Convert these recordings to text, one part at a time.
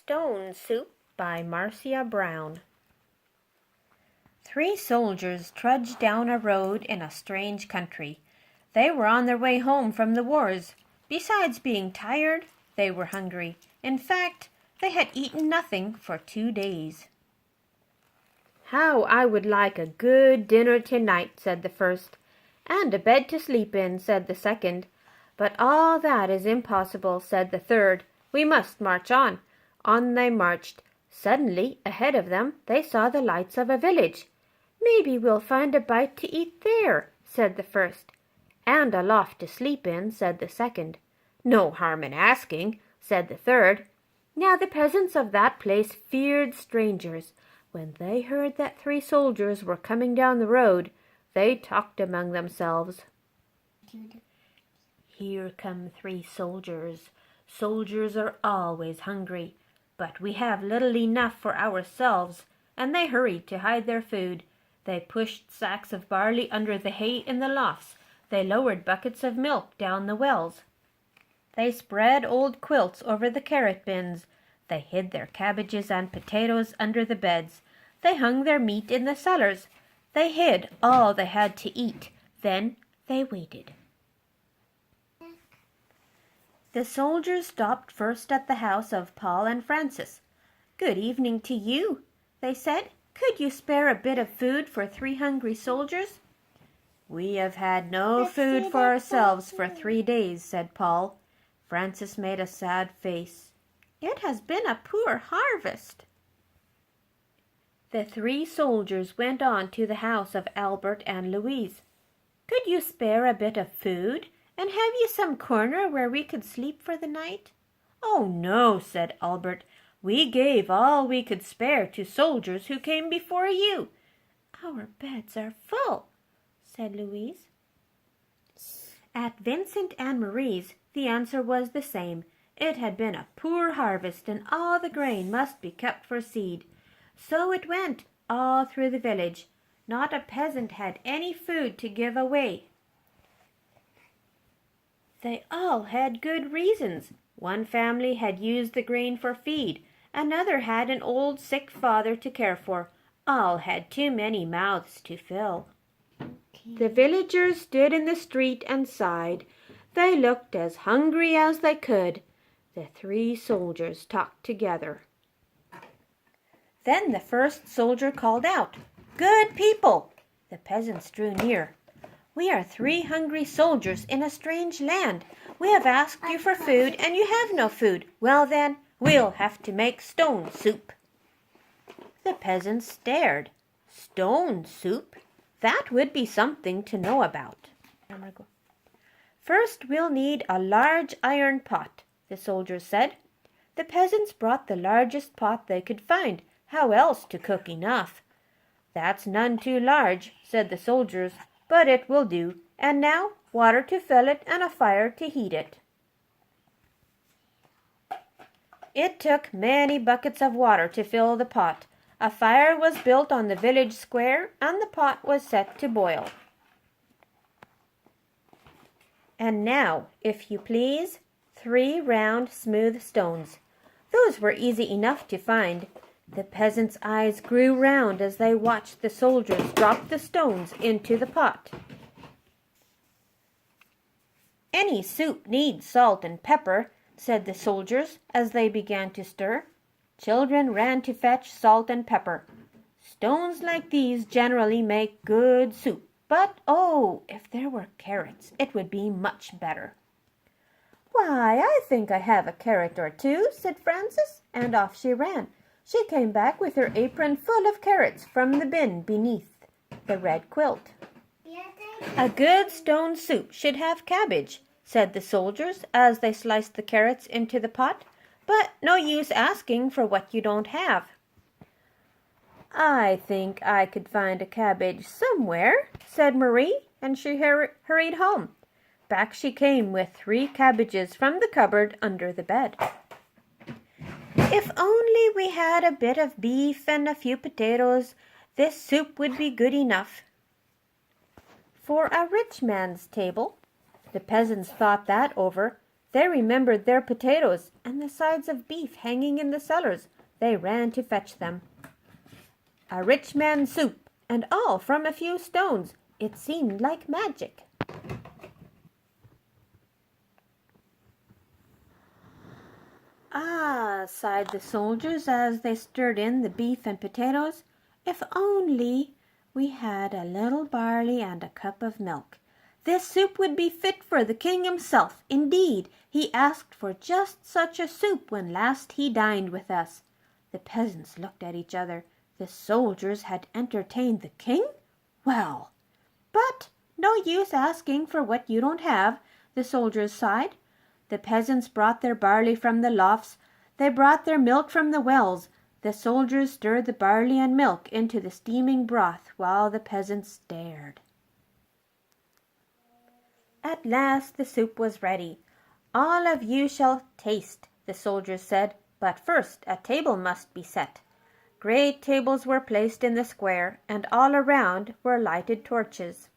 Stone Soup by Marcia Brown. 3 soldiers trudged down a road in a strange country. They were on their way home from the wars. Besides being tired, they were hungry. In fact, they had eaten nothing for 2 days. "How I would like a good dinner tonight," said the first. "And a bed to sleep in," said the second. "But all that is impossible," said the third. "We must march on." On they marched. Suddenly, ahead of them, they saw the lights of a village. "Maybe we'll find a bite to eat there," said the first. "And a loft to sleep in," said the second. "No harm in asking," said the third. Now the peasants of that place feared strangers. When they heard that 3 soldiers were coming down the road, they talked among themselves. "Here come 3 soldiers. Soldiers are always hungry, but we have little enough for ourselves," and they hurried to hide their food. They pushed sacks of barley under the hay in the lofts. They lowered buckets of milk down the wells. They spread old quilts over the carrot bins. They hid their cabbages and potatoes under the beds. They hung their meat in the cellars. They hid all they had to eat. Then they waited. The soldiers stopped first at the house of Paul and Francis. "Good evening to you," they said. "Could you spare a bit of food for 3 hungry soldiers?" "We have had no food for ourselves for 3 days," said Paul. Francis made a sad face. "It has been a poor harvest." The 3 soldiers went on to the house of Albert and Louise. "Could you spare a bit of food? And have you some corner where we could sleep for the night?" "Oh, no," said Albert. "We gave all we could spare to soldiers who came before you." "Our beds are full," said Louise. At Vincent and Marie's, the answer was the same. It had been a poor harvest, and all the grain must be kept for seed. So it went all through the village. Not a peasant had any food to give away. They all had good reasons. One family had used the grain for feed. Another had an old sick father to care for. All had too many mouths to fill. The villagers stood in the street and sighed. They looked as hungry as they could. The 3 soldiers talked together. Then the first soldier called out, "Good people!" The peasants drew near. "We are 3 hungry soldiers in a strange land. We have asked you for food, and you have no food. Well then, we'll have to make stone soup." The peasants stared. Stone soup? That would be something to know about. "First we'll need a large iron pot," the soldiers said. The peasants brought the largest pot they could find. How else to cook enough? "That's none too large," said the soldiers, "but it will do. And now water to fill it and a fire to heat it." It took many buckets of water to fill the pot. A fire was built on the village square, and the pot was set to boil. And now, if you please, 3 round, smooth stones. Those were easy enough to find. The peasants' eyes grew round as they watched the soldiers drop the stones into the pot. "Any soup needs salt and pepper," said the soldiers as they began to stir. Children ran to fetch salt and pepper. Stones like these generally make good soup, but oh, if there were carrots, it would be much better. "Why, I think I have a carrot or 2, said Frances, and off she ran. She came back with her apron full of carrots from the bin beneath the red quilt. "A good stone soup should have cabbage," said the soldiers as they sliced the carrots into the pot. "But no use asking for what you don't have." "I think I could find a cabbage somewhere," said Marie, and she hurried home. Back she came with 3 cabbages from the cupboard under the bed. "If only we had a bit of beef and a few potatoes, this soup would be good enough." For a rich man's table, the peasants thought that over. They remembered their potatoes and the sides of beef hanging in the cellars. They ran to fetch them. A rich man's soup, and all from a few stones. It seemed like magic. Ah, sighed the soldiers as they stirred in the beef and potatoes. If only we had a little barley and a cup of milk. This soup would be fit for the king himself. Indeed, he asked for just such a soup when last he dined with us. The peasants looked at each other. The soldiers had entertained the king? Well, but no use asking for what you don't have, the soldiers sighed. The peasants brought their barley from the lofts. They brought their milk from the wells. The soldiers stirred the barley and milk into the steaming broth while the peasants stared. At last the soup was ready. All of you shall taste, the soldiers said, but first a table must be set. Great tables were placed in the square, and all around were lighted torches.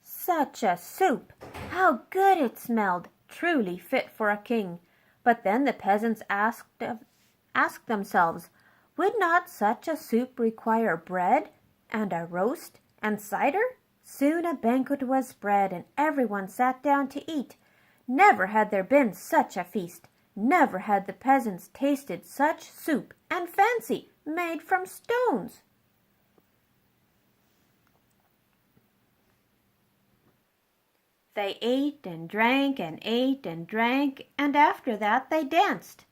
Such a soup! How good it smelled! Truly fit for a king. But then the peasants asked themselves, would not such a soup require bread and a roast and cider? Soon a banquet was spread, and everyone sat down to eat. Never had there been such a feast. Never had the peasants tasted such soup, and fancy, made from stones. They ate and drank and ate and drank, and after that they danced.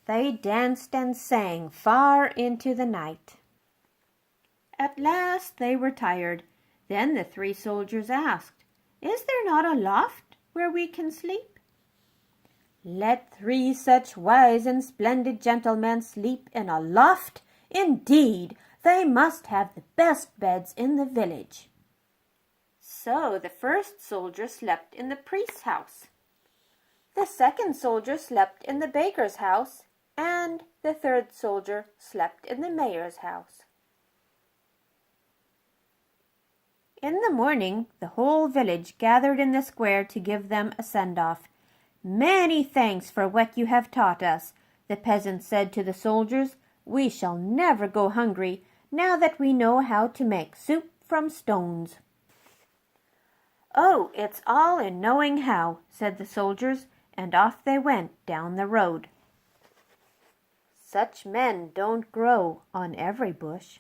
They danced and sang far into the night. At last they were tired. Then the three soldiers asked, is there not a loft where we can sleep? Let three such wise and splendid gentlemen sleep in a loft? Indeed, they must have the best beds in the village. So the first soldier slept in the priest's house. The second soldier slept in the baker's house, and the third soldier slept in the mayor's house. In the morning, the whole village gathered in the square to give them a send-off. Many thanks for what you have taught us, the peasants said to the soldiers. We shall never go hungry now that we know how to make soup from stones. Oh, it's all in knowing how, said the soldiers, and off they went down the road. Such men don't grow on every bush.